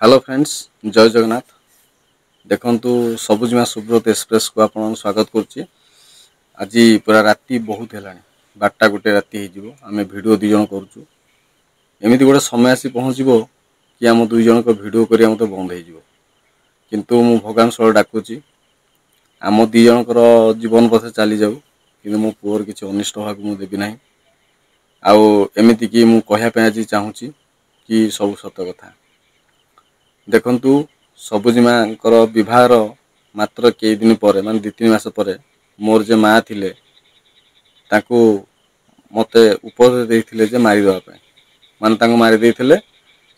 Hello friends, जय जगन्नाथ। देखंतु सबुजिमा Subrat express को आपन स्वागत करछि। आज पूरा राति बहुत हेलानी, 12टा गोटे राति हेजिवो। आमे वीडियो दु जण करछु। एमिति गोटे समय आसी पहुँचबो कि आम दुई जण को वीडियो करिया मते बंद हेजिवो। किंतु मु भगवान सर डाकुछि आम दुई जनकर जीवन पथे चली जाऊ, किंतु मो पुअर किछि अनिष्ट होबाक मु देबि नाही। आउ एमिति कि मु कहया पे आज चाहूछि कि सब सत कथा। देखंतु सबुजिमांकर विवाहर मात्र कई दिन पर मान 2-3 मास पर मोर जे माँ थिले ताकू मते उपदेश देथिले जे मारी देबा पे, मान तांको मारी देथिले।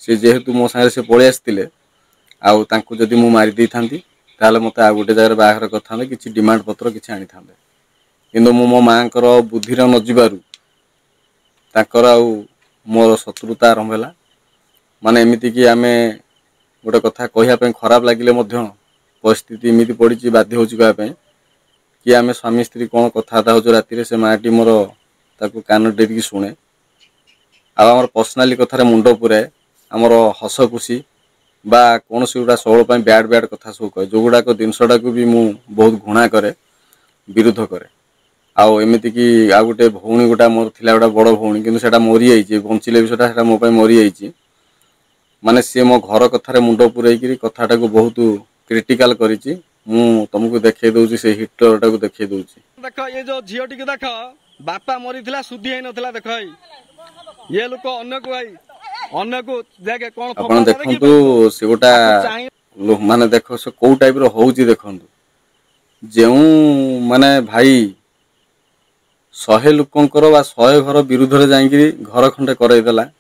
से जेहेतु मो संगे से पळे आस्तिले आउ तांको जदि मु मारी देई थांती ताले मते आ गोटे जागर बाहर करथांदे, किछि डिमांड पत्र किछि आनी थांदे। किंतु मो माँकर बुद्धिर न जिबारु तांकर आउ मोर शत्रुता आरंभ होला। माने एमिति कि आमे गोटे कथा कहया पे खराब लागिले मध्य परिस्थिति एमिति पड़ी बाध्य होची कहया पे कि आमे स्वामी स्त्री कोन कथा हो राति रे से माटी मोर ताकू कान डेरिकी शुणे आ हमर पर्सनाली कथारे मुंड पुराए हमर हस खुशी बा कौन सी गुड़ा सबल बैड बैड कथा सब कहे, जो गुड़ाक जिनसटा को भी मु बहुत घृणा करे, विरोध करे। आउ एमिति कि आ गोटे भौणी गोटा मोर थिला गोटा बड़ भौणी, किंतु सेटा मरी जाइए, बंचिले भी सेटा मो मरी जाइए। माने सी मो घर कथार मुंड पुरैकरी कथाटा को बहुत क्रिटिकल करिछि। मु तुमको देखै दउछि से हिटलर टाको देखै दउछि। देखो ये जो झियोटी के देखो बापा मरिथिला सुधी है नथिला। देखो ये लोक अन्य को देखे कोन आपण देखंतु से गोटा माने देखो से को टाइप रो होउछि। देखंतु जेउ माने भाई 100 लोकंकर बा 100 घर विरुद्ध रे जाईकरी घर खंडे करई देला,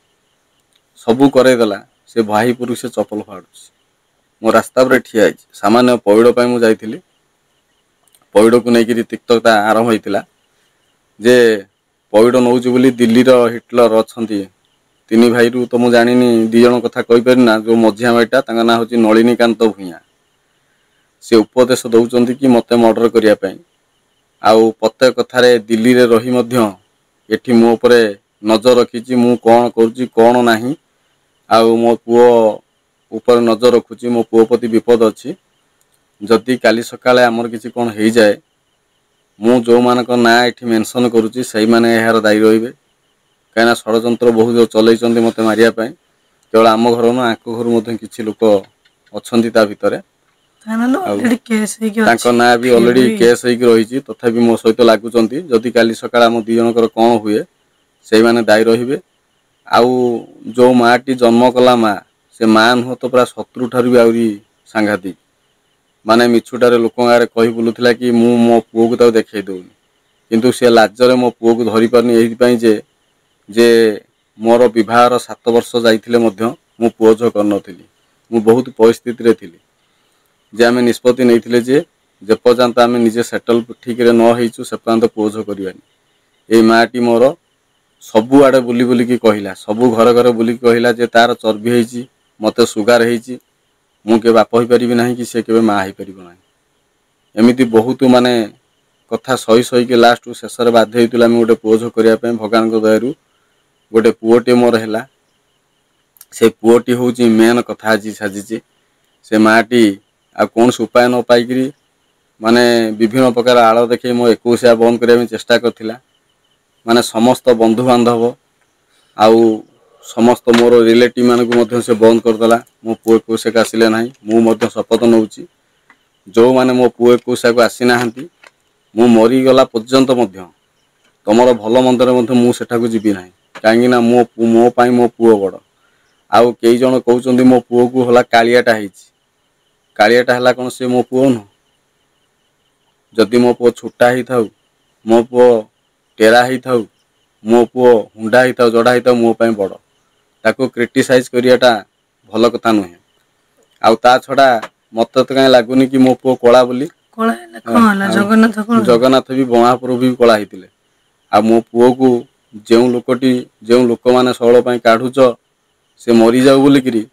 सबू करई देला। से भाई पुरुष से चपल फाड़ुछि। मो रास्ता पर ठिया आइछि। सामान्य पौड़ पाई मु जाइथिली, पौड़ को नेकिरी तिक्तता आरंभ होइतिला जे पौड़ नौछि बोली दिल्ली रो हिटलर अछंती 3 भाई रु तो मु जानिनी 2 जण कथा कहि परिना। जो मझिया भाईटा तांका ना होछि नलिनीकांत भुइया, से उपदेश दउचंती कि मते मर्डर करिया पई। आउ प्रत्येक कथारे दिल्ली रे रही मध्य एठी मो उपरे नजर रखिछि, मु कोन करूछि कोन नाही। आउ मो पुओ ऊपर नजर रखुची, मो पुओ प्रति विपद अच्छी। जदि काली सकाळे आमर किसी कोन हेई जाए, मु जो मानक ना एठी मेंशन करूची सही माने एहार दायी रहिबे। कायना षडयंत्र बहुत चलैचंदी मते मारिया पई। केवल आम घर न आको घर मते किछि लोक अछंती ता भितरे। तांको ना भी ऑलरेडी केस हेकी रहिची, तथापि मो सहित लागुचंती। जदि काली सकाळे आम 2 जनकर कोन हुए सही माने दायी रहिबे। आउ जो माटी जन्म कला माँ, से माँ नुह तो पूरा शत्रु ठार भी आउरी सांघातिक। माने मिछुटारे लोक गारे कहि बुलुथिला कि मु मो पुओ को देखै दउनी, किंतु से लाजरे मो पुओ को धरि परनी। एही पई जे मोर विवाहर 7 वर्ष जाइथिले मध्य मु पुओ झ करनथिली। मु बहुत परिस्थिति रे थिली जे आमे निष्पत्ति नैथिले जे पर्यंत आमे निजे सेटल ठीक रे न हेइछु से पर्यंत पुओ झ करिवानी। ए माटी मोर सबु आड़े बुली बुली की कहिला, सबु घर घर बुली कहिला जे तार चर्बी हेइची, मते सुगार हेइची, मु के बाप होई परिबि नाही कि से केबे मां होई परिबो नाही। एमिति बहुत माने कथा सही सही के लास्ट शेष रे बाध्य हेतुला हम गोटे पुओ झ करिया पे। भगवान को दयारु गोटे पुओटी मोर हैला। से पुओटी होउची मेन कथा आजी साजिची। से माटी आ कोन उपाय न पाइकरी माने विभिन्न प्रकार आड़ देखै मो 21 बंद करिया चेष्टा करथिला। माने समस्त बंधु बांधव आउ समस्त मोर रिलेटिव मान को से बंद करदेला। मो पुओ 21 को आसिले नाही। मु मध्य शपथ नउची जो माने मो पुओ 21 को आसी नाहंती, मु मरी गला पर्यंत मध्य तमरो भलो मंदरे मध्य मु सेठा को जिबि नाही। कांगी ना मो पाई मो पुओ बड़। आउ कई जण कहउचंदी मो पुओ को होला कालियाटा हेइची। कालियाटा हला कोन से मो पुओ न। जदि मो पुओ छुट्टा ही थाउ, मो पुओ टेरा ही थाउ, मो पुओ हुंडा ही थाउ, जड़ा ही थाउ, मो पाई बड़। ताको क्रिटिसाइज करियाटा भल कथा नुहे। आउ ता छडा मते तो काई लागुनी कि मो पुओ कोळा बोली। जगन्नाथ भी महाप्रभु भी कोळा हितिले। आ मो पुओ को जेउ लोकटी जेउ लोक माने सबल पाई काढुच से मरी जाउ बोली करी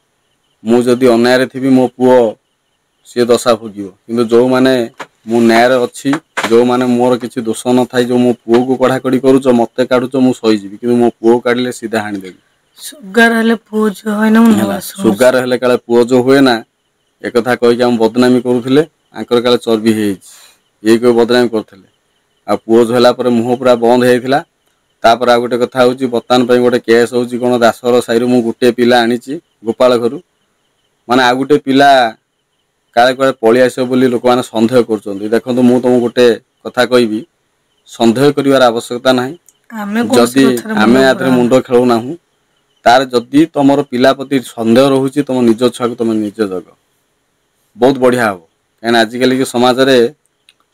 मु जदि अन्याय रे थिबी मो पुओ से दशा भोगियो। किंतु जो माने मु न्याय रे अछि, जो माने मोर किछि दोष न थाई, जो मो पुओ को कढ़ा कड़ी करूच मते काढुच मु सही जीवी, किंतु मो पुओ काढले सीधा हानि देबी। ସୁଗାର ହେଲେ ପୁଅ ଝିଅ ହୁଏ ନା ହେଲା ସୁଗାର ହେଲେ କାଳେ ପୁଅ ଝିଅ ହୁଏ ନା एकथा कहीकि आम बदनामी करूले आंकर काले चर्बी ये कही बदनामी करते आ पुओ झला मुह पूरा बंद होता तापर आ गोटे कथा हूँ बर्तमान गोटे केस हूँ कौन दासर साई मु गोटे पिला आनी गोपाल घर माने आ गोटे पिला काले काले पलि आस लोक मैंने सन्देह कर देखो मुझे तुमको गोटे कथा कहबी सन्देह कर आवश्यकता ना जदि आम या मुंड खेलना तार जदि तुम पिला प्रति सन्देह रोचे तुम निज छुआ को तुम निज जग बहुत बढ़िया हम कहीं आजिकल के समाज रे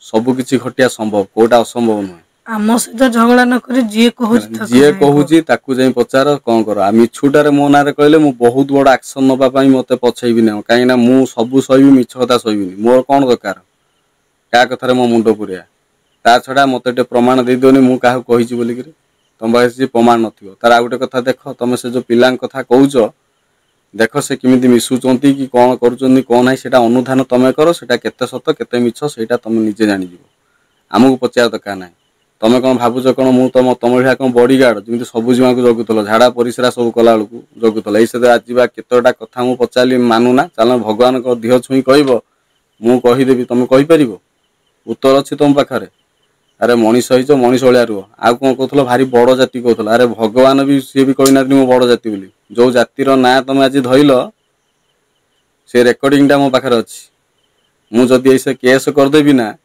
सबकि घटिया संभव कोटा असंभव नुहे आम सहित झगड़ा नक जी कहूँ पचार कौन कर मिछुटारे मो ना कहले मुझे बहुत बड़ एक्शन नापी मत पछेबी ना कहीं मुझे सब सहबी मिछ कथा सहबी मोर कौन दरकार क्या कथार मो मुंड पुरिया ता छड़ा मत प्रमाण दे दियोनी मुझे क्या कही बोलिक तुम पाखे प्रमाण न तार आ गोटे कथा देख तुम से जो पिला कथा कहूच देख से किमिति मिशुचंती कि कौन करुचंती कौन ना से अनुधान तुम कर से केते सत केते मिछ से तुम निजे जान आमको पचार दरकार ना तुम कौन भावुच कौन मुझ तुम तुम भाया कौन बॉडीगार्ड जमी सब जीवा को जगुल झाड़ा परिश्रा सब कला बेलू जगुल ये आज केतटा कथा मुझे पचारि मानुना चल भगवान को देह छुई कह मुदेवी तुम कहीपर उत्तर अच्छी तुम पाखे अरे मनीष हो मनीष भाया रुह आउ कौन कहल भारी बड़ जाति कहला अरे भगवान भी सी भी कहना मो बड़ जाति बोली जो जातिर ना तुम आज धरल से रेकर्डिंगटा मो पाखे अच्छी मुझे ऐसे केस करदेवी ना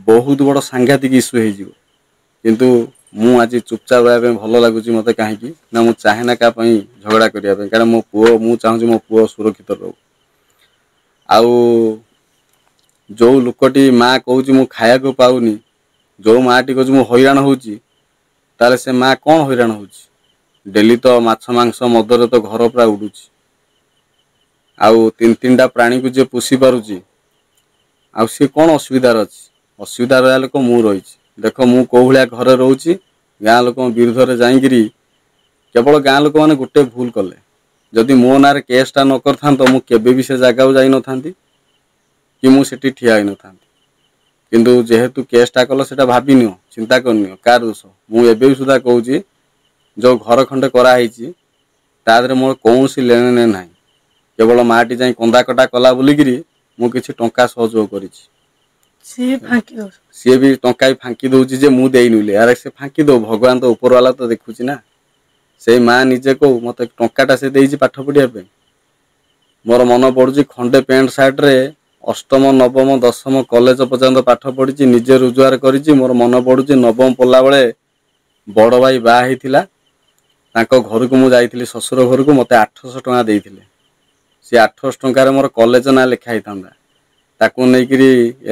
बहुत बड़ सांघातिक इश्यू हो किंतु मु आज चुपचाप रहा भल लगुच मत कहीं ना मुझे चाहे ना क्या झगड़ा करने कारण मो पुओ मु चाहूँ मो पुओ सुरक्षित रो आउ जो लोकटी माँ कहूँ मु खाया को पाऊनी जो माँटी कहूँ मु हैरान होची ताले से माँ कौन हैरान होची डेली तो माछ मांस मदर तो घर पूरा उड़ुची आउ तीन तीन टा प्राणी को जे पोषी पारुची आउ सी कौन असुविधार अच्छी असुविधा रहा लोक मु रही देख मु कौ भाया घरे रोची गाँ लोक विरुद्ध में जाकि केवल गाँ लोक मैंने गोटे भूल कले जदि मो ना केसटा न कर मु केबे भी से जगह जाई न था कि मुझे ठिया न था किंतु जेहेतु केसटा कल से भाविनि चिंता करनी कार दोष मुझे भी सुधा कहूँ जो घर खंडे कराई तादे मोर कौन सी लेने ने ना केवल माटी जा कंदा कटा कला बोलिकी मुझे टंका सहयोग कर सी भी टंका फांकी दौची जे मुझे देनुले अरे से फांकी दो भगवान तो ऊपर वाला तो देखुची ना से माँ निजे कहू मत टंकाटा से देती पाठ पढ़ापी मोर मन पड़ू खंडे पेंट सार्ट रे अष्टम नवम दशम कॉलेज पर्यंत पाठ पढ़ी निजे रोजगार करी मोर मन पड़ू नवम पढ़ला बेले बड़ भाई बाहला घर को मुझे शशुर घर को मत 800 टଙ୍କା देते सी 800 टंकार मोर कॉलेज ना लिखाई था ताकू नहीं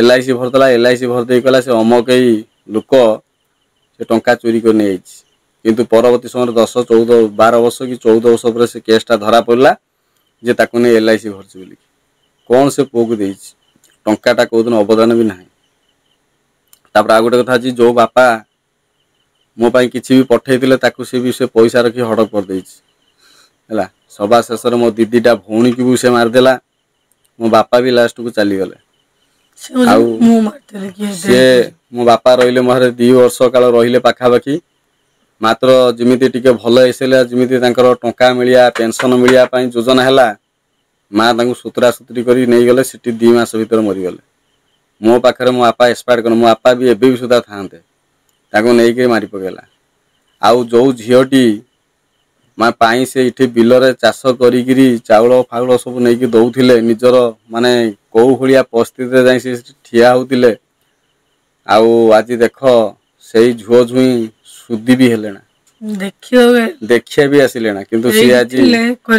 LIC भरदेला LIC भरदे कहला से अमक लोक से टंका चोरी कर नहीं किंतु परवर्ती समय 10 14 12 वर्ष कि 14 वर्ष पर से केसटा धरा पड़ा जे ताकू नहीं LIC भरची बोली कौन से पुओ को देती टंकाटा कौ दिन अवदान भी ना तापर आ गोटे कथा जो बापा मो पाई किसी भी पठे ताकू सी भी से पैसा रखी हड़प कर देला सभा शेष मो दीदीटा भौणी की भी से मारदेला मो बापा भी लास्ट को चलीगले सी मो बापा रही मोहर 2 वर्ष काल रही पाखापाखि मात्र जमी टी भल आसला जमी टंका मिलिया पेंशन मिलने योजना है माँ सुतरा सुतरी कर नहीं गले सीटी 2 मास भर मरीगले मो पाखे मो बापा एक्सपायर कर मो बापा भी एबे भी सुधा था नहीं मारी पकेला आउ जो झीटी माँ पाई से इठी बिलरे चाष करी चाउल फाउल सब नहीं दौले निजर माने कौ भाया परिस्थिति जाए से ठिया होते आउ आज देख से झुओ झुई सुधी भी हेले देखिए भी आसिले ना किंतु सी आज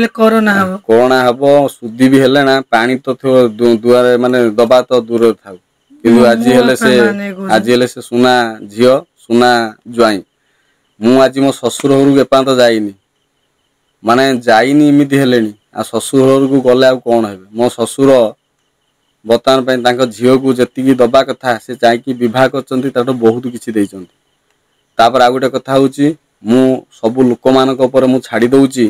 कोरोना हम सुधी भी हेले ना पानी तो दुआरे माने दबा तो दूर था किंतु आज हेले से सुना झील सुना ज्वाई मु आज मो शशुर घर एपात जाइनी माने जाइनी इमिति हेले आ शशुर घर को गले आ कौन है मो शशुर बर्तमान झील को जी दबा कथा से चाहिए बह कर बहुत किसी तापर आ गोटे कथा हूँ मु सब लोक मान छाड़ी दौची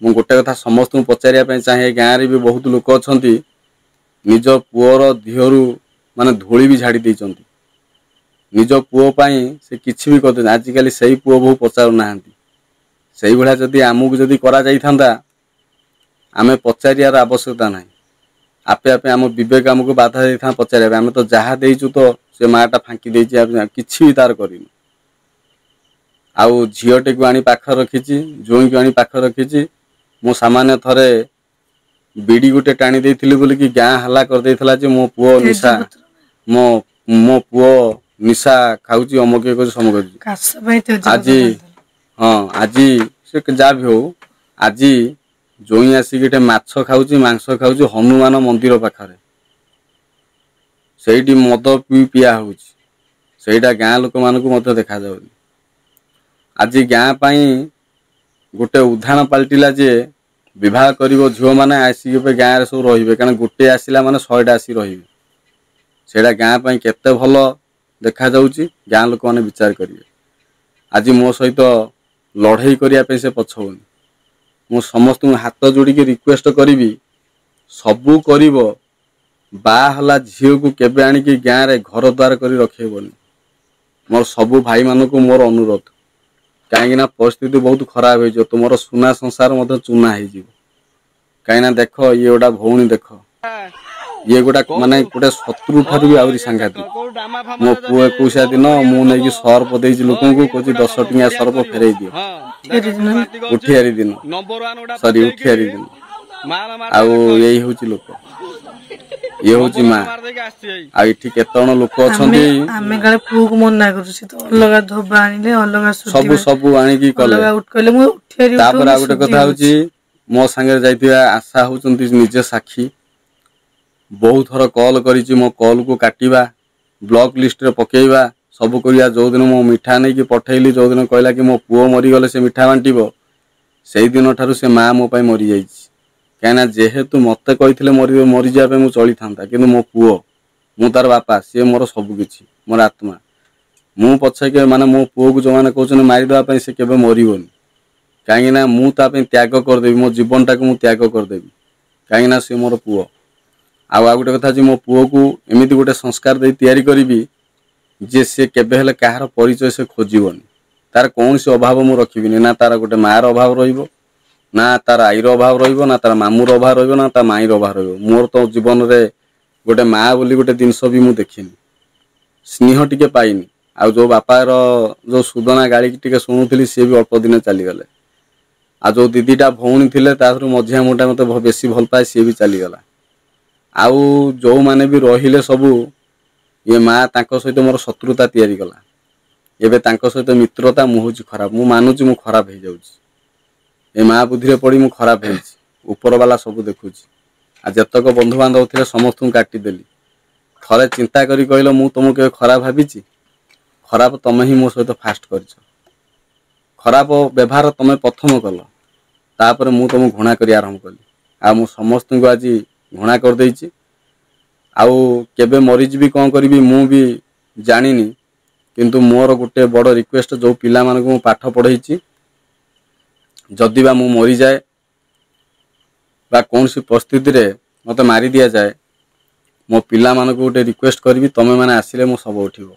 मु गोटे कथा समस्त पचारिया चाहे गाँव रे भी बहुत लोक अच्छा निज पुओर दिहरु माने धूली भी झाड़ी देइचंती निज पुओ पाई से किछि भी करते आजिकल से पुओ बहु पचारू ना ସେଇଭଳିଆ ଯଦି ଆମକୁ ଯଦି କରାଯାଇଥାନ୍ତା ଆମେ ପଚାରିବାର ଆବଶ୍ୟକତା ନାହିଁ। ଆପେ ଆପେ ଆମ ବିବେକ ଆମକୁ ବାଧା ଦେଇଥାନ୍ତା ପଚାରିବା ପାଇଁ। ଆମେ ତ ଯାହା ଦେଇଛୁ ତ ସେ ମାଆଟା ଫାଙ୍କି ଦେଇଛି, କିଛି ବି ତାର କରିନି। ଆଉ ଝିଅଟିକୁ ଆଣି ପାଖରେ ରଖିଛି, ଜ୍ୱାଇଁକୁ ଆଣି ପାଖରେ ରଖିଛି। ମୁଁ ସାମାନ୍ୟ ଥରେ ବିଡ଼ି ଗୋଟେ ଟାଣି ଦେଇଥିଲି ବୋଲିକି ଗାଁ ହାଲ୍ଲା କରିଦେଇଥିଲା ଯେ ମୋ ପୁଅ ନିଶା, ମୋ ପୁଅ ନିଶା ଖାଉଛି, ଅମକ କରୁଛି, ସମକ କରୁଛି। କାଶ ପାଇଁ ଆଜି ହଁ ଆଜି ସେ ଯାହା ବି ହଉ, ଆଜି ଜ୍ୱାଇଁ ଆସିକି ଗୋଟେ ମାଛ ଖାଉଛି, ମାଂସ ଖାଉଛି ହନୁମାନ ମନ୍ଦିର ପାଖରେ। ସେଇଠି ମଦ ପିଆ ହଉଛି, ସେଇଟା ଗାଁ ଲୋକମାନଙ୍କୁ ମଧ୍ୟ ଦେଖାଯାଉନି। ଆଜି ଗାଁ ପାଇଁ ଗୋଟେ ଉଦାହରଣ ପାଲଟିଲା ଯେ ବିବାହ କରିବ ଝିଅମାନେ ଆସିକି ଏବେ ଗାଁରେ ସବୁ ରହିବେ, କାରଣ ଗୋଟେ ଆସିଲା ମାନେ 100ଟା ଆସିକି ରହିବେ। ସେଇଟା ଗାଁ ପାଇଁ କେତେ ଭଲ ଦେଖାଯାଉଛି ଗାଁ ଲୋକମାନେ ବିଚାର କରିବେ। ଆଜି ମୋ ସହିତ ଲଢ଼େଇ କରିବା ପାଇଁ ସେ ପଛଉନି। ମୁଁ ସମସ୍ତଙ୍କୁ ହାତ ଯୋଡ଼ିକି ରିକ୍ୱେଷ୍ଟ କରିବି, ସବୁ କରିବ, ବାହା ହେଲା ଝିଅକୁ କେବେ ଆଣିକି ଗାଁରେ ଘର ଦ୍ୱାର କରି ରଖେଇବନି। ମୋର ସବୁ ଭାଇମାନଙ୍କୁ ମୋର ଅନୁରୋଧ, କାହିଁକିନା ପରିସ୍ଥିତି ବହୁତ ଖରାପ ହେଇଯିବ, ତୁମର ସୁନା ସଂସାର ମଧ୍ୟ ଚୂନା ହେଇଯିବ। କାହିଁକିନା ଦେଖ, ଇଏ ଗୋଟା ଭଉଣୀ, ଦେଖ ଇଏ ମାନେ ଗୋଟେ ଶତ୍ରୁ ଠାରୁ ବି ଆହୁରି ସାଂଘାତିକ। ମୋ ପୁଅ 21 ଦିନ ମୁଁ ନେଇକି ସର୍ପ ଦେଇଛି ଲୋକଙ୍କୁ, କହୁଛି 10 ଟଙ୍କିଆ ସର୍ପ ଫେରେଇ ଦିଅ। ଉଠିଆରି ଦିନ, ସରି ଉଠିଆରି ଦିନ। ଆଉ ଏଇ ହଉଛି ଲୋକ, ଇଏ ହଉଛି ମା। ଆଉ ଏଠି କେତେ ଜଣ ଲୋକ ଅଛନ୍ତି, ଆମେ କାଳେ ପୁଅକୁ ମନା କରୁଛୁ, ସେ ତ ଅଲଗା ଧୋବା ଆଣିଲେ, ଅଲଗା ସବୁ ଆଣିକି କଲେ। ଅଲଗା କହିଲେ ମୁଁ ଉଠିଆରି ତାପରେ ଉଠଉନି, ଆଉ ଗୋଟେ ଶୁଦ୍ଧି କଥା ହଉଛି। ହଉଛି, ମୋ ସାଙ୍ଗରେ ଯାଇଥିବା ଆଶା ହଉଛନ୍ତି ନିଜେ ସାକ୍ଷୀ। ବହୁତ ଥର କଲ୍ କରିଛି, ମୋ କଲ୍କୁ କାଟିବା, ବ୍ଲକ୍ ଲିଷ୍ଟରେ ପକେଇବା, ସବୁ କରିବା। ଯେଉଁଦିନ ମୁଁ ମିଠା ନେଇକି ପଠେଇଲି, ଯେଉଁଦିନ କହିଲା କି ମୋ ପୁଅ ମରିଗଲେ ସେ ମିଠା ବାଣ୍ଟିବ, ସେଇଦିନ ଠାରୁ ସେ ମା ମୋ ପାଇଁ ମରିଯାଇଛି। କାହିଁକିନା ଯେହେତୁ ମୋତେ କହିଥିଲେ ମରିଯିବା ପାଇଁ ମୁଁ ଚଳିଥାନ୍ତା, କିନ୍ତୁ ମୋ ପୁଅ, ମୁଁ ତାର ବାପା, ସିଏ ମୋର ସବୁ କିଛି, ମୋର ଆତ୍ମା। ମୁଁ ପଛକେ ମାନେ ମୋ ପୁଅକୁ ଯେଉଁମାନେ କହୁଛନ୍ତି ମାରିଦେବା ପାଇଁ, ସେ କେବେ ମରିବନି। କାହିଁକିନା ମୁଁ ତା ପାଇଁ ତ୍ୟାଗ କରିଦେବି, ମୋ ଜୀବନଟାକୁ ମୁଁ ତ୍ୟାଗ କରିଦେବି, କାହିଁକିନା ସେ ମୋର ପୁଅ। ଆଉ ଗୋଟେ କଥା ଅଛି, ମୋ ପୁଅକୁ ଏମିତି ଗୋଟେ ସଂସ୍କାର ଦେଇ ତିଆରି କରିବି ଯେ ସେ କେବେ ହେଲେ କାହାର ପରିଚୟ ସେ ଖୋଜିବନି। ତାର କୌଣସି ଅଭାବ ମୁଁ ରଖିବିନି, ନା ତାର ଗୋଟେ ମାଆର ଅଭାବ ରହିବ, ନା ତାର ଆଈର ଅଭାବ ରହିବ, ନା ତାର ମାମୁଁର ଅଭାବ ରହିବ, ନା ତା ମାଇଁର ଅଭାବ ରହିବ। ମୋର ତ ଜୀବନରେ ଗୋଟେ ମା ବୋଲି ଗୋଟେ ଜିନିଷ ବି ମୁଁ ଦେଖିନି, ସ୍ନେହ ଟିକେ ପାଇନି। ଆଉ ଯେଉଁ ବାପାର ଯେଉଁ ସୁଦନା ଗାଳିକି ଟିକେ ଶୁଣୁଥିଲି, ସିଏ ବି ଅଳ୍ପ ଦିନେ ଚାଲିଗଲେ। ଆଉ ଯେଉଁ ଦିଦିଟା ଭଉଣୀ ଥିଲେ, ତାଠାରୁ ମଝିଆ ମୁଣ୍ଡା ମୋତେ ବେଶୀ ଭଲ ପାଏ, ସିଏ ବି ଚାଲିଗଲା। ଆଉ ଯେଉଁମାନେ ବି ରହିଲେ ସବୁ, ଇଏ ମା ତାଙ୍କ ସହିତ ମୋର ଶତ୍ରୁତା ତିଆରି କଲା। ଏବେ ତାଙ୍କ ସହିତ ମିତ୍ରତା, ମୁଁ ହେଉଛି ଖରାପ। ମୁଁ ମାନୁଛି ମୁଁ ଖରାପ ହେଇଯାଉଛି, ଏ ମା ବୁଦ୍ଧିରେ ପଡ଼ି ମୁଁ ଖରାପ ହେଇଛି। ଉପର ବାଲା ସବୁ ଦେଖୁଛି। ଆଉ ଯେତକ ବନ୍ଧୁବାନ୍ଧବ ଥିଲେ ସମସ୍ତଙ୍କୁ କାଟିଦେଲି। ଥରେ ଚିନ୍ତା କରି କହିଲ, ମୁଁ ତୁମକୁ କେବେ ଖରାପ ଭାବିଛି? ଖରାପ ତମେ ହିଁ ମୋ ସହିତ ଫାଷ୍ଟ କରିଛ। ଖରାପ ବ୍ୟବହାର ତମେ ପ୍ରଥମ କଲ, ତାପରେ ମୁଁ ତୁମକୁ ଘୃଣା କରି ଆରମ୍ଭ କଲି। ଆଉ ମୁଁ ସମସ୍ତଙ୍କୁ ଆଜି ଘୃଣା କରିଦେଇଛି। ଆଉ କେବେ ମରିଯିବି, କ'ଣ କରିବି ମୁଁ ବି ଜାଣିନି। କିନ୍ତୁ ମୋର ଗୋଟେ ବଡ଼ ରିକ୍ୱେଷ୍ଟ, ଯେଉଁ ପିଲାମାନଙ୍କୁ ମୁଁ ପାଠ ପଢ଼େଇଛି, ଯଦି ବା ମୁଁ ମରିଯାଏ ବା କୌଣସି ପରିସ୍ଥିତିରେ ମୋତେ ମାରି ଦିଆଯାଏ, ମୋ ପିଲାମାନଙ୍କୁ ଗୋଟେ ରିକ୍ୱେଷ୍ଟ କରିବି, ତମେମାନେ ଆସିଲେ ମୋ ଶବ ଉଠିବ,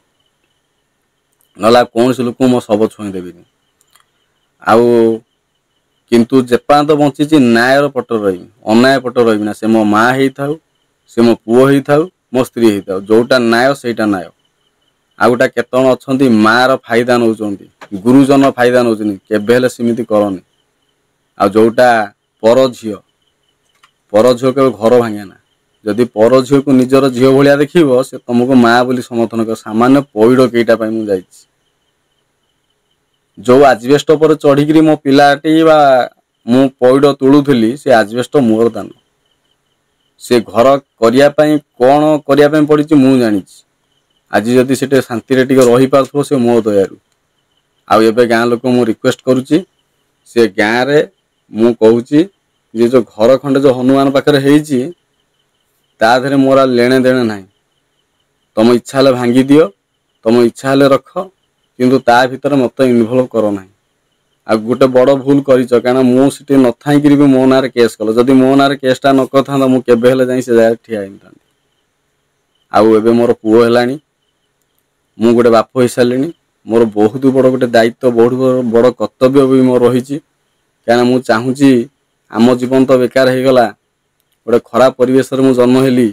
ନହେଲେ ଆଉ କୌଣସି ଲୋକଙ୍କୁ ମୋ ଶବ ଛୁଇଁ ଦେବିନି। ଆଉ କିନ୍ତୁ ଯେପର୍ଯ୍ୟନ୍ତ ବଞ୍ଚିଛି ନ୍ୟାୟର ପଟରେ ରହିବି, ଅନ୍ୟାୟ ପଟରେ ରହିବି ନା। ସେ ମୋ ମା ହେଇଥାଉ, ସେ ମୋ ପୁଅ ହେଇଥାଉ, ମୋ ସ୍ତ୍ରୀ ହେଇଥାଉ, ଯେଉଁଟା ନ୍ୟାୟ ସେଇଟା ନ୍ୟାୟ। ଆଉ ଗୋଟେ କେତେ ଜଣ ଅଛନ୍ତି ମାଆର ଫାଇଦା ନେଉଛନ୍ତି, ଗୁରୁଜନ ଫାଇଦା ନେଉଛନ୍ତି, କେବେ ହେଲେ ସେମିତି କରନି। ଆଉ ଯେଉଁଟା ପର ଝିଅ କେବେ ଘର ଭାଙ୍ଗେନା। ଯଦି ପର ଝିଅକୁ ନିଜର ଝିଅ ଭଳିଆ ଦେଖିବ, ସେ ତମକୁ ମା ବୋଲି ସମର୍ଥନ କର। ସାମାନ୍ୟ ପଇଡ଼ କେଇଟା ପାଇଁ ମୁଁ ଯାଇଛି। ଯେଉଁ ଆଜବେଷ୍ଟ ଉପରେ ଚଢ଼ିକିରି ମୋ ପିଲାଟି ବା ମୁଁ ପଇଡ଼ ତୋଳୁଥିଲି, ସେ ଆଜବେଷ୍ଟ ମୋର ଦାନ। ସେ ଘର କରିବା ପାଇଁ କ'ଣ କରିବା ପାଇଁ ପଡ଼ିଛି ମୁଁ ଜାଣିଛି। ଆଜି ଯଦି ସେଠି ଶାନ୍ତିରେ ଟିକେ ରହିପାରୁଥିବ, ସେ ମୋ ଦୟାରୁ। ଆଉ ଏବେ ଗାଁ ଲୋକ ମୁଁ ରିକ୍ୱେଷ୍ଟ କରୁଛି, ସେ ଗାଁରେ ମୁଁ କହୁଛି ଯେ ଯେଉଁ ଘର ଖଣ୍ଡେ ଯେଉଁ ହନୁମାନ ପାଖରେ ହେଇଛି, ତା ଦେହରେ ମୋର ଆଉ ଲେଣେ ଦେଣେ ନାହିଁ। ତମ ଇଚ୍ଛା ହେଲେ ଭାଙ୍ଗି ଦିଅ, ତମ ଇଚ୍ଛା ହେଲେ ରଖ, କିନ୍ତୁ ତା ଭିତରେ ମୋତେ ଇନଭଲ୍ଭ କର ନାହିଁ। ଆଉ ଗୋଟେ ବଡ଼ ଭୁଲ କରିଛ, କାରଣ ମୁଁ ସେଠି ନଥାଇକିରି ବି ମୋ ନାଁରେ କେସ୍ କଲ। ଯଦି ମୋ ନାଁରେ କେସ୍ଟା ନ କରିଥାନ୍ତା, ମୁଁ କେବେ ହେଲେ ଯାଇ ସେ ଜାଗାରେ ଠିଆ ହେଇନଥାନ୍ତି। ଆଉ ଏବେ ମୋର ପୁଅ ହେଲାଣି, ମୁଁ ଗୋଟେ ବାପ ହେଇସାରିଲିଣି। ମୋର ବହୁତ ବଡ଼ ଗୋଟେ ଦାୟିତ୍ୱ, ବହୁତ ବଡ଼ କର୍ତ୍ତବ୍ୟ ବି ମୋର ରହିଛି। କାହିଁକିନା ମୁଁ ଚାହୁଁଛି ଆମ ଜୀବନ ତ ବେକାର ହେଇଗଲା, ଗୋଟେ ଖରାପ ପରିବେଶରେ ମୁଁ ଜନ୍ମ ହେଲି,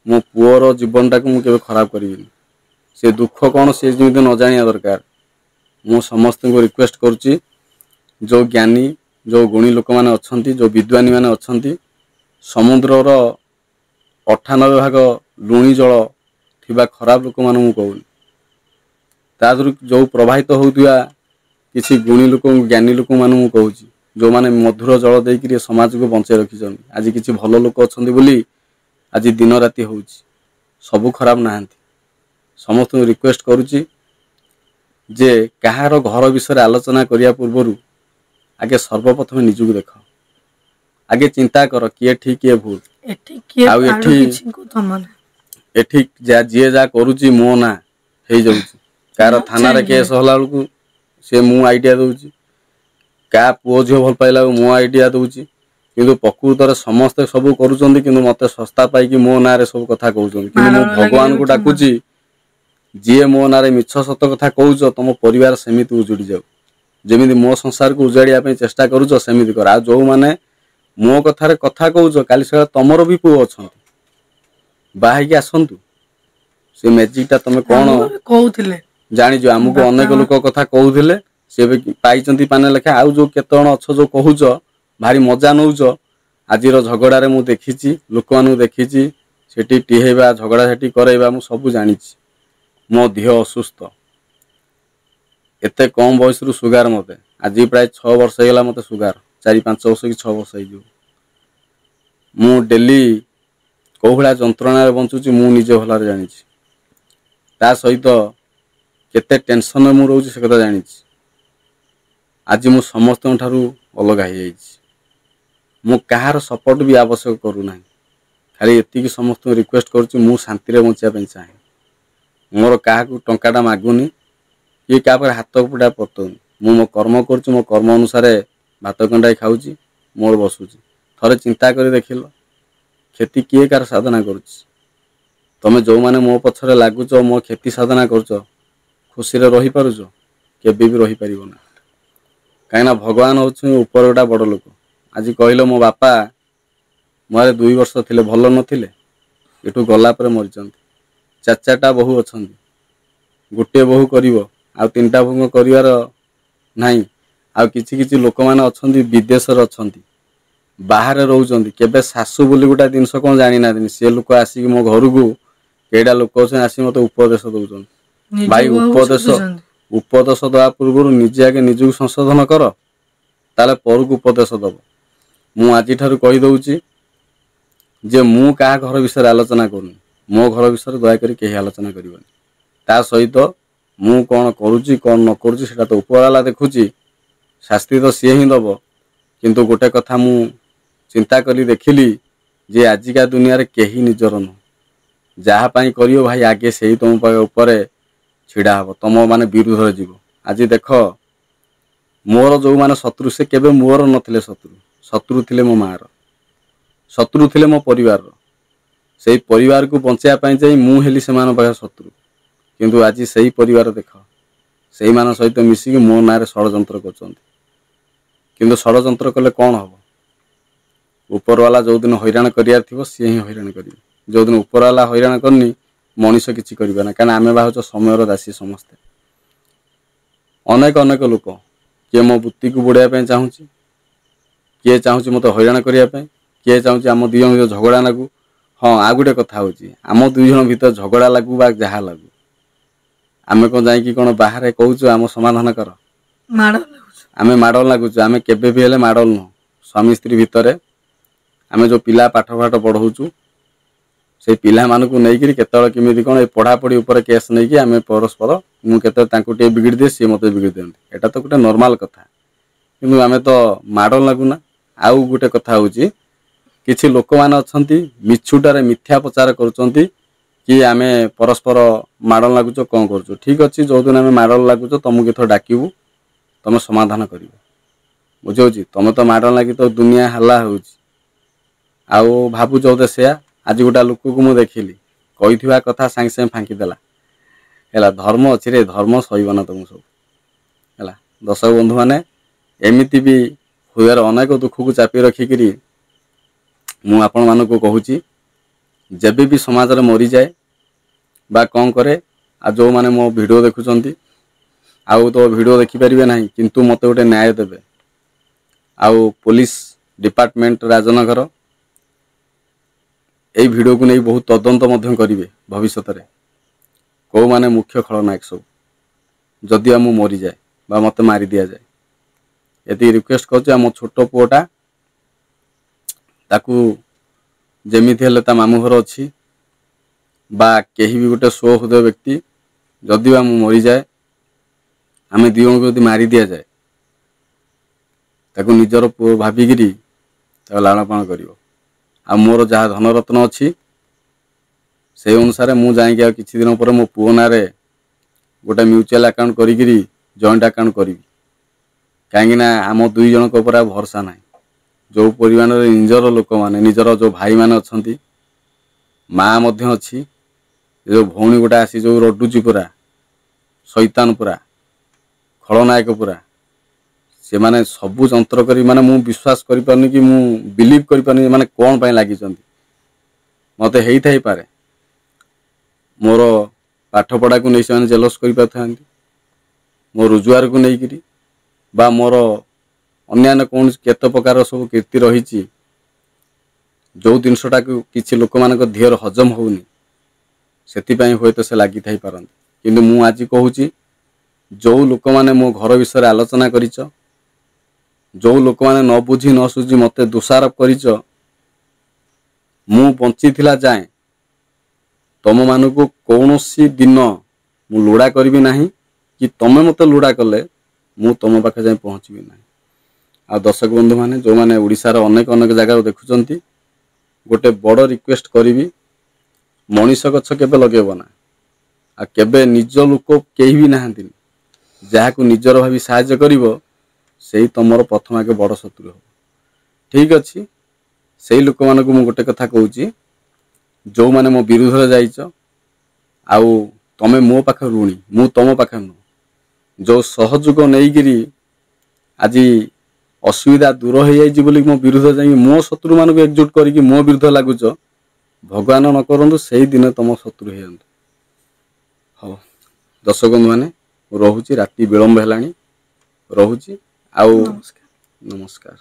ମୋ ପୁଅର ଜୀବନଟାକୁ ମୁଁ କେବେ ଖରାପ କରିବିନି। ସେ ଦୁଃଖ କ'ଣ ସେ ଯେମିତି ନ ଜାଣିବା ଦରକାର। ମୁଁ ସମସ୍ତଙ୍କୁ ରିକ୍ୱେଷ୍ଟ କରୁଛି, ଯେଉଁ ଜ୍ଞାନୀ ଯେଉଁ ଗୁଣୀ ଲୋକମାନେ ଅଛନ୍ତି, ଯେଉଁ ବିଦ୍ୱାନୀମାନେ ଅଛନ୍ତି, ସମୁଦ୍ରର 98% ଲୁଣି ଜଳ ଥିବା ଖରାପ ଲୋକମାନଙ୍କୁ ମୁଁ କହୁନି, ତା ଦେହରୁ ଯେଉଁ ପ୍ରବାହିତ ହେଉଥିବା କିଛି ଗୁଣୀ ଲୋକଙ୍କୁ ଜ୍ଞାନୀ ଲୋକମାନଙ୍କୁ ମୁଁ କହୁଛି, ଯେଉଁମାନେ ମଧୁର ଜଳ ଦେଇକରି ସମାଜକୁ ବଞ୍ଚାଇ ରଖିଛନ୍ତି। ଆଜି କିଛି ଭଲ ଲୋକ ଅଛନ୍ତି ବୋଲି ଆଜି ଦିନ ରାତି ହେଉଛି, ସବୁ ଖରାପ ନାହାନ୍ତି। ସମସ୍ତଙ୍କୁ ରିକ୍ୱେଷ୍ଟ କରୁଛି ଯେ କାହାର ଘର ବିଷୟରେ ଆଲୋଚନା କରିବା ପୂର୍ବରୁ ଆଗେ ସର୍ବପ୍ରଥମେ ନିଜକୁ ଦେଖ, ଆଗେ ଚିନ୍ତା କର କିଏ ଠିକ୍ କିଏ ଭୁଲ। ଆଉ ଏଠି ଯିଏ ଯାହା କରୁଛି ମୋ ନା ହେଇଯାଉଛି, କାହାର ଥାନାରେ କେସ୍ ହେଲା ବେଳକୁ ସେ ମୁଁ ଆଇଡ଼ିଆ ଦେଉଛି, କାହା ପୁଅ ଝିଅ ଭଲ ପାଇଲା ବେଳକୁ ମୁଁ ଆଇଡ଼ିଆ ଦେଉଛି, କିନ୍ତୁ ପ୍ରକୃତରେ ସମସ୍ତେ ସବୁ କରୁଛନ୍ତି, କିନ୍ତୁ ମୋତେ ଶସ୍ତା ପାଇକି ମୋ ନାଁରେ ସବୁ କଥା କହୁଛନ୍ତି। କିନ୍ତୁ ମୁଁ ଭଗବାନଙ୍କୁ ଡାକୁଛି, ଯିଏ ମୋ ନାଁରେ ମିଛ ସତ କଥା କହୁଛ ତମ ପରିବାର ସେମିତି ଉଜୁଡ଼ି ଯାଉ, ଯେମିତି ମୋ ସଂସାରକୁ ଉଜାଡ଼ିବା ପାଇଁ ଚେଷ୍ଟା କରୁଛ ସେମିତି କର। ଆଉ ଯେଉଁମାନେ ମୋ କଥାରେ କଥା କହୁଛ, କାଲି ସକାଳେ ତମର ବି ପୁଅ ଅଛନ୍ତି, ବାହା ହେଇକି ଆସନ୍ତୁ। ସେ ମ୍ୟାଜିକଟା ତମେ କ'ଣ କହୁଥିଲେ ଜାଣିଛ, ଆମକୁ ଅନେକ ଲୋକ କଥା କହୁଥିଲେ, ସେ ବି ପାଇଛନ୍ତି ପାନେ ଲେଖା। ଆଉ ଯେଉଁ କେତେ ଜଣ ଅଛ ଯେଉଁ କହୁଛ ଭାରି ମଜା ନେଉଛ, ଆଜିର ଝଗଡ଼ାରେ ମୁଁ ଦେଖିଛି, ଲୋକମାନଙ୍କୁ ଦେଖିଛି ସେଠି ଟିହେଇବା ଝଗଡ଼ା ସେଠି କରେଇବା, ମୁଁ ସବୁ ଜାଣିଛି। ମୋ ଦେହ ଅସୁସ୍ଥ, ଏତେ କମ୍ ବୟସରୁ ସୁଗାର, ମୋତେ ଆଜି ପ୍ରାୟ 6 ବର୍ଷ ହେଇଗଲା, ମୋତେ ସୁଗାର 4-5 ବର୍ଷ କି 6 ବର୍ଷ ହେଇଯିବ। ମୁଁ ଡେଲି କେଉଁ ଭଳିଆ ଯନ୍ତ୍ରଣାରେ ବଞ୍ଚୁଛି ମୁଁ ନିଜେ ଭଲରେ ଜାଣିଛି। ତା ସହିତ କେତେ ଟେନସନରେ ମୁଁ ରହୁଛି ସେ କଥା ଜାଣିଛି। ଆଜି ମୁଁ ସମସ୍ତଙ୍କ ଠାରୁ ଅଲଗା ହେଇଯାଇଛି। ମୁଁ କାହାର ସପୋର୍ଟ ବି ଆବଶ୍ୟକ କରୁନାହିଁ, ଖାଲି ଏତିକି ସମସ୍ତଙ୍କୁ ରିକ୍ୱେଷ୍ଟ କରୁଛି, ମୁଁ ଶାନ୍ତିରେ ବଞ୍ଚିବା ପାଇଁ ଚାହେଁ। ମୋର କାହାକୁ ଟଙ୍କାଟା ମାଗୁନି, କିଏ କାହା ପରେ ହାତ ପୁଡ଼ା ପତଉନି। ମୁଁ ମୋ କର୍ମ କରୁଛି, ମୋ କର୍ମ ଅନୁସାରେ ଭାତ ଗଣ୍ଡାଏ ଖାଉଛି, ମୋର ବସୁଛି। ଥରେ ଚିନ୍ତା କରି ଦେଖିଲ, କ୍ଷତି କିଏ କାହାର ସାଧନା କରୁଛି? ତମେ ଯେଉଁମାନେ ମୋ ପଛରେ ଲାଗୁଛ, ମୋ କ୍ଷତି ସାଧନା କରୁଛ, ଖୁସିରେ ରହିପାରୁଛ? କେବେ ବି ରହିପାରିବ ନା। କାହିଁକିନା ଭଗବାନ ହେଉଛନ୍ତି ଉପରେ ଗୋଟେ ବଡ଼ ଲୋକ। ଆଜି କହିଲ ମୋ ବାପା ମୋର 2 ବର୍ଷ ଥିଲେ ଭଲ ନଥିଲେ, ଏଠୁ ଗଲା ପରେ ମରିଛନ୍ତି। 4ଟା ବୋହୂ ଅଛନ୍ତି, ଗୋଟିଏ ବୋହୂ କରିବ, ଆଉ 3ଟା ବୋହୂ କରିବାର ନାହିଁ। ଆଉ କିଛି କିଛି ଲୋକମାନେ ଅଛନ୍ତି ବିଦେଶରେ ଅଛନ୍ତି, ବାହାରେ ରହୁଛନ୍ତି, କେବେ ଶାଶୁ ବୋଲି ଗୋଟେ ଜିନିଷ କ'ଣ ଜାଣିନାହାନ୍ତି। ସେ ଲୋକ ଆସିକି ମୋ ଘରକୁ, କେଇଟା ଲୋକ ଅଛନ୍ତି ଆସିକି ମୋତେ ଉପଦେଶ ଦେଉଛନ୍ତି। ଭାଇ ଉପଦେଶ ଦେବା ପୂର୍ବରୁ ନିଜେ ଆଗେ ନିଜକୁ ସଂଶୋଧନ କର, ତାହେଲେ ପରକୁ ଉପଦେଶ ଦେବ। ମୁଁ ଆଜିଠାରୁ କହିଦେଉଛି ଯେ ମୁଁ କାହା ଘର ବିଷୟରେ ଆଲୋଚନା କରୁନି, ମୋ ଘର ବିଷୟରେ ଦୟାକରି କେହି ଆଲୋଚନା କରିବନି। ତା ସହିତ ମୁଁ କ'ଣ କରୁଛି କ'ଣ ନ କରୁଛି ସେଇଟା ତ ଉପରବାଲା ଦେଖୁଛି, ଶାସ୍ତି ତ ସିଏ ହିଁ ଦେବ। କିନ୍ତୁ ଗୋଟେ କଥା ମୁଁ ଚିନ୍ତା କରି ଦେଖିଲି ଯେ ଆଜିକା ଦୁନିଆରେ କେହି ନିଜର ନୁହଁ। ଯାହା ପାଇଁ କରିବ ଭାଇ ଆଗେ ସେଇ ତୁମ ଉପରେ ଛିଡ଼ା ହେବ, ତମ ମାନେ ବିରୁଦ୍ଧରେ ଯିବ। ଆଜି ଦେଖ, ମୋର ଯେଉଁମାନେ ଶତ୍ରୁ ସେ କେବେ ମୋର ନଥିଲେ ଶତ୍ରୁ, ଶତ୍ରୁ ଥିଲେ ମୋ ମାଆର, ଶତ୍ରୁ ଥିଲେ ମୋ ପରିବାରର। ସେଇ ପରିବାରକୁ ବଞ୍ଚାଇବା ପାଇଁ ଯାଇ ମୁଁ ହେଲି ସେମାନଙ୍କ ପାଖରେ ଶତ୍ରୁ। କିନ୍ତୁ ଆଜି ସେଇ ପରିବାର ଦେଖ, ସେଇମାନଙ୍କ ସହିତ ମିଶିକି ମୋ ନାଁରେ ଷଡ଼ଯନ୍ତ୍ର କରୁଛନ୍ତି। କିନ୍ତୁ ଷଡ଼ଯନ୍ତ୍ର କଲେ କ'ଣ ହେବ? ଉପରବାଲା ଯେଉଁଦିନ ହଇରାଣ କରିବାର ଥିବ ସିଏ ହିଁ ହଇରାଣ କରିବେ। ଯେଉଁଦିନ ଉପରବାଲା ହଇରାଣ କରିନି, ମଣିଷ କିଛି କରିବେ ନା। କାରଣ ଆମେ ବାହୁଛ ସମୟର ଦାସୀ ସମସ୍ତେ। ଅନେକ ଅନେକ ଲୋକ, କିଏ ମୋ ବୃତ୍ତିକୁ ବୁଡ଼ାଇବା ପାଇଁ ଚାହୁଁଛି, କିଏ ଚାହୁଁଛି ମୋତେ ହଇରାଣ କରିବା ପାଇଁ, କିଏ ଚାହୁଁଛି ଆମ 2 ଜଣ ଭିତରେ ଝଗଡ଼ା ଲାଗୁ। ହଁ, ଆଉ ଗୋଟେ କଥା ହେଉଛି, ଆମ 2 ଜଣ ଭିତରେ ଝଗଡ଼ା ଲାଗୁ ବା ଯାହା ଲାଗୁ, ଆମେ କ'ଣ ଯାଇକି କ'ଣ ବାହାରେ କହୁଛୁ ଆମ ସମାଧାନ କର? ଆମେ ମାଡ଼ ଲାଗୁଛୁ। ଆମେ କେବେ ବି ହେଲେ ମାଡ଼ ନୁହଁ। ସ୍ୱାମୀ ସ୍ତ୍ରୀ ଭିତରେ ଆମେ ଯେଉଁ ପିଲା ପାଠ ପଢ଼ଉଛୁ, ସେଇ ପିଲାମାନଙ୍କୁ ନେଇକରି କେତେବେଳେ କେମିତି କ'ଣ ଏ ପଢ଼ାପଢ଼ି ଉପରେ କେସ୍ ନେଇକି ଆମେ ପରସ୍ପର, ମୁଁ କେତେବେଳେ ତାଙ୍କୁ ଟିକେ ବିଗିଡ଼ି ଦିଏ, ସିଏ ମୋତେ ବିଗିଡ଼ି ଦିଅନ୍ତି। ଏଇଟା ତ ଗୋଟେ ନର୍ମାଲ କଥା, କିନ୍ତୁ ଆମେ ତ ମାଡ଼ ଲାଗୁନା। ଆଉ ଗୋଟେ କଥା ହେଉଛି, କିଛି ଲୋକମାନେ ଅଛନ୍ତି ମିଛୁଟାରେ ମିଥ୍ୟା ପ୍ରଚାର କରୁଛନ୍ତି କି ଆମେ ପରସ୍ପର ମାଡ଼ ଲାଗୁଛ, କ'ଣ କରୁଛୁ। ଠିକ୍ ଅଛି, ଯେଉଁଦିନ ଆମେ ମାଡ଼ ଲାଗୁଛ ତୁମକୁ ଏଥର ଡାକିବୁ, ତୁମେ ସମାଧାନ କରିବ, ବୁଝାଉଛି। ତୁମେ ତ ମାଡ଼ ଲାଗି ତ ଦୁନିଆ ହାଲ୍ଲା ହେଉଛି, ଆଉ ଭାବୁଛ ବୋଧେ ସେୟା। ଆଜି ଗୋଟେ ଲୋକକୁ ମୁଁ ଦେଖିଲି, କହିଥିବା କଥା ସାଙ୍ଗେ ସାଙ୍ଗେ ଫାଙ୍କିଦେଲା, ହେଲା। ଧର୍ମ ଅଛି ରେ, ଧର୍ମ ସହିବ ନା ତୁମକୁ ସବୁ, ହେଲା। ଦର୍ଶକ ବନ୍ଧୁମାନେ, ଏମିତି ବି हुएर अनेक दुख को चापी रखिकी मु आपण मानक कहूँ जेबे भी समाज रे मरी जाए बा कौन करे आ जो माने मो वीडियो देखुचंती आउ तो वीडियो देखि परिबे नाही किंतु मते गोटे न्याय देबे आउ पुलिस डिपार्टमेंट राजनगर एई वीडियो को नहीं बहुत तदंत मध्य करिवे भविष्य रे को माने मुख्य खलनायक सब जदि मु मरी जाए बा मते मारी दिया जाए यदि रिक्वेस्ट करछे मो छोटो पुओटा ताकू जेमिति हेले ता मामू घर अछि बा केही भी गोटे शो हृदय व्यक्ति जदि बा मु मरी जाए आमे दी जन को यदि मारी दिया जाए ताकू निजर पुओ भाबिगिरी ताकू लालन पालन करिवो आ मोर जहाँ धनरत्न अच्छी से अनुसार मु जाइए आ किछि दिन पर मो पुओ ना रे गोटे म्यूचुअल अकाउंट करी जॉइंट अकाउंट करी कहीं आम दुई जन को भरोसा ना जो परिवार निजर लोक माने निजर जो भाई माने अच्छी माँ मध्य अच्छी जो भौणी गोटे आसी जो रडुची पूरा शैतान पूरा खलनायक पूरा से माने सबू जंत्र करी माने मु विश्वास करि पारनी कि मु बिलीव करि पारनी माने कोन पय लागि चंती मते हेई थाई पारे मोर पाठ पढ़ा को नहीं से जेलस करि पाथांती मो रोजगार को नहीं करी बा मोर अन्यान्य कौन केत प्रकार सब कीर्ति रही जो जिनसटा किसी लोक मान देहर हजम होनी से हुए तो से लगी थाई पारती किंतु मु आज कहूँ जो लोक मैंने मो घर विषय आलोचना करिच जो लोक मैंने न बुझी न सुझी मते दोषारोप करिच मु बंची थिला जाए तम मानक कौनसी दिन मु लुड़ा करी नाही कि तमे मते लुड़ा कले मु तम पाखे जाए पहुँचबी ना आ दर्शक बंधु माने जो माने ओडिशार अनेक अनेक जगह देखुचंती गोटे बड़ रिक्वेस्ट करी मनीष गछ केबे लगेब ना आ केबे निज लोक केही भी नाहांती जहाँ को निजर भावी साहाय्य करिवो सेही तमर प्रथम आगे बड़ शत्रु हो ठीक अच्छी से लोक मानक मु गोटे कथा कहूँ जो माने मो विरोध जाइच आउ तमे मो पाखे ऋणी मु तम पाखे नु जो सहयोग नहींगिरी आज असुविधा दूर हो जाइए बोली मो विरोध जाइए मो शत्रु मान एकजुट करके मो विरोध लगुच भगवान न करूँ से दिन तुम शत्रु हो हाँ दर्शक बंधु मैंने रोची राति विलंब है रोची आउ नमस्कार।